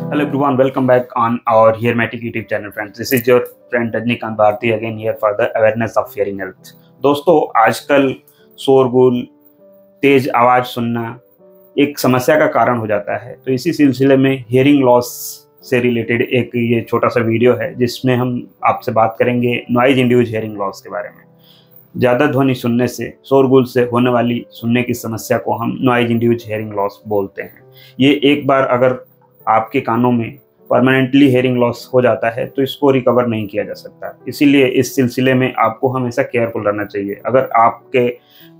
Hello everyone, welcome back on our Hearmatic YouTube channel friends. This is your friend Rajinikanth Bharti again here for the awareness of hearing health. दोस्तों आजकल शोरगुल, तेज आवाज सुनना एक समस्या का कारण हो जाता है। तो इसी सिलसिले में हियरिंग लॉस से रिलेटेड एक ये छोटा सा वीडियो है जिसमें हम आपसे बात करेंगे नॉइज इंड्यूस्ड हियरिंग लॉस के बारे में। ज़्यादा ध्वनि सुनने से, शोरगुल से होने वाली सुनने की समस्या को हम नॉइज इंड्यूस्ड हियरिंग लॉस बोलते हैं। ये एक बार अगर आपके कानों में परमानेंटली हियरिंग लॉस हो जाता है तो इसको रिकवर नहीं किया जा सकता। इसीलिए इस सिलसिले में आपको हमेशा केयरफुल रहना चाहिए। अगर आपके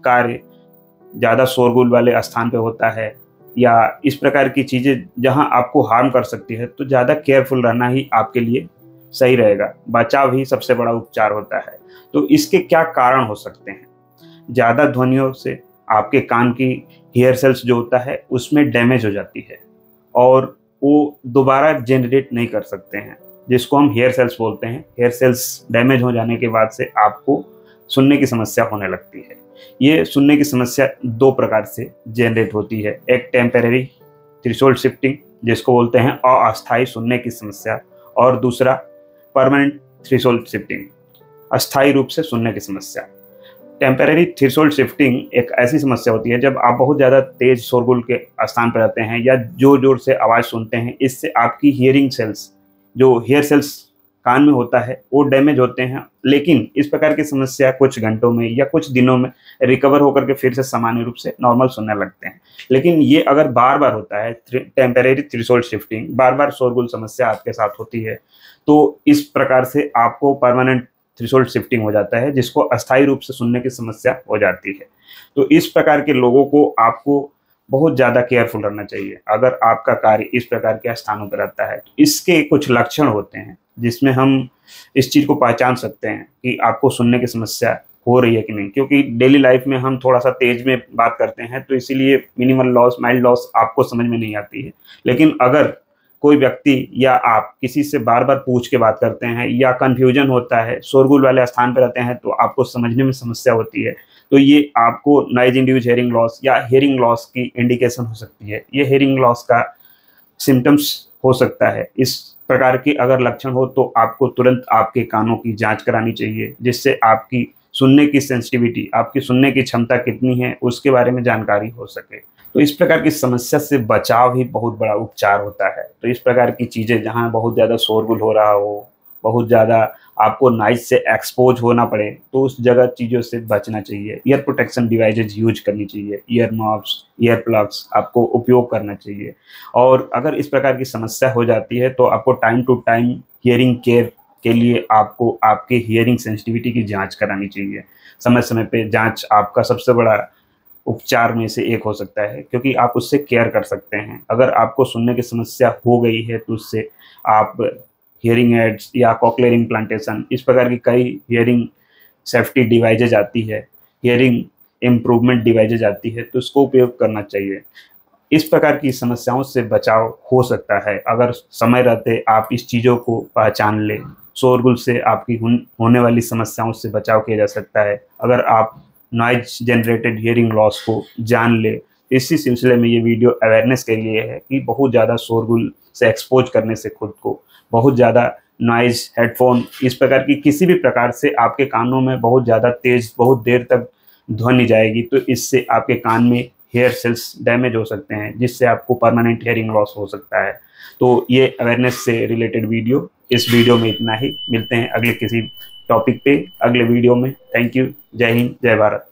कार्य ज़्यादा शोरगुल वाले स्थान पे होता है या इस प्रकार की चीज़ें जहां आपको हार्म कर सकती है तो ज़्यादा केयरफुल रहना ही आपके लिए सही रहेगा। बचाव ही सबसे बड़ा उपचार होता है। तो इसके क्या कारण हो सकते हैं? ज़्यादा ध्वनियों से आपके कान की हेयर सेल्स जो होता है उसमें डैमेज हो जाती है और वो दोबारा जनरेट नहीं कर सकते हैं, जिसको हम हेयर सेल्स बोलते हैं। हेयर सेल्स डैमेज हो जाने के बाद से आपको सुनने की समस्या होने लगती है। ये सुनने की समस्या दो प्रकार से जनरेट होती है। एक टेम्परेरी थ्रेशोल्ड शिफ्टिंग जिसको बोलते हैं अस्थायी सुनने की समस्या, और दूसरा परमानेंट थ्रेशोल्ड शिफ्टिंग, अस्थायी रूप से सुनने की समस्या। टेम्परेरी थ्रेशोल्ड शिफ्टिंग एक ऐसी समस्या होती है जब आप बहुत ज़्यादा तेज शोरगुल के स्थान पर रहते हैं या जोर जोर से आवाज़ सुनते हैं। इससे आपकी हियरिंग सेल्स, जो हेयर सेल्स कान में होता है, वो डैमेज होते हैं। लेकिन इस प्रकार की समस्या कुछ घंटों में या कुछ दिनों में रिकवर होकर के फिर से सामान्य रूप से नॉर्मल सुनने लगते हैं। लेकिन ये अगर बार बार होता है, टेम्परेरी थ्रेशोल्ड शिफ्टिंग, बार बार शोरगुल समस्या आपके साथ होती है, तो इस प्रकार से आपको परमानेंट थ्रेशोल्ड शिफ्टिंग हो जाता है, जिसको अस्थायी रूप से सुनने की समस्या हो जाती है। तो इस प्रकार के लोगों को आपको बहुत ज़्यादा केयरफुल रहना चाहिए। अगर आपका कार्य इस प्रकार के स्थानों पर रहता है तो इसके कुछ लक्षण होते हैं जिसमें हम इस चीज़ को पहचान सकते हैं कि आपको सुनने की समस्या हो रही है कि नहीं। क्योंकि डेली लाइफ में हम थोड़ा सा तेज में बात करते हैं तो इसीलिए मिनिमल लॉस, माइल्ड लॉस आपको समझ में नहीं आती है। लेकिन अगर कोई व्यक्ति या आप किसी से बार बार पूछ के बात करते हैं या कन्फ्यूजन होता है, शोरगुल वाले स्थान पर रहते हैं तो आपको समझने में समस्या होती है, तो ये आपको नॉइज इंड्यूस्ड हियरिंग लॉस या हियरिंग लॉस की इंडिकेशन हो सकती है। ये हियरिंग लॉस का सिम्टम्स हो सकता है। इस प्रकार के अगर लक्षण हो तो आपको तुरंत आपके कानों की जांच करानी चाहिए, जिससे आपकी सुनने की सेंसिटिविटी, आपकी सुनने की क्षमता कितनी है उसके बारे में जानकारी हो सके। तो इस प्रकार की समस्या से बचाव ही बहुत बड़ा उपचार होता है। तो इस प्रकार की चीज़ें जहाँ बहुत ज़्यादा शोरगुल हो रहा हो, बहुत ज़्यादा आपको नॉइज से एक्सपोज होना पड़े, तो उस जगह चीज़ों से बचना चाहिए। ईयर प्रोटेक्शन डिवाइसेज यूज करनी चाहिए, ईयर नॉब्स, ईयर प्लग्स आपको उपयोग करना चाहिए। और अगर इस प्रकार की समस्या हो जाती है तो आपको time to time hearing care के लिए आपको आपके हियरिंग सेंसिटिविटी की जांच करानी चाहिए। समय समय पे जांच आपका सबसे बड़ा उपचार में से एक हो सकता है, क्योंकि आप उससे केयर कर सकते हैं। अगर आपको सुनने की समस्या हो गई है तो उससे आप हियरिंग एड्स या कॉक्लियर इम्प्लांटेशन, इस प्रकार की कई हियरिंग सेफ्टी डिवाइसेज आती है, हियरिंग इम्प्रूवमेंट डिवाइसेज आती है, तो उसको उपयोग करना चाहिए। इस प्रकार की समस्याओं से बचाव हो सकता है अगर समय रहते आप इस चीज़ों को पहचान लें। शोरगुल से आपकी होने वाली समस्याओं से बचाव किया जा सकता है अगर आप नॉइज जनरेटेड हियरिंग लॉस को जान ले। इसी सिलसिले में ये वीडियो अवेयरनेस के लिए है कि बहुत ज़्यादा शोरगुल से एक्सपोज करने से खुद को, बहुत ज़्यादा नॉइज, हेडफोन, इस प्रकार की किसी भी प्रकार से आपके कानों में बहुत ज़्यादा तेज, बहुत देर तक ध्वनि जाएगी तो इससे आपके कान में हेयर सेल्स डैमेज हो सकते हैं, जिससे आपको परमानेंट हियरिंग लॉस हो सकता है। तो ये अवेयरनेस से रिलेटेड वीडियो, इस वीडियो में इतना ही। मिलते हैं अगले किसी टॉपिक पे अगले वीडियो में। Thank you. जय हिंद, जय भारत।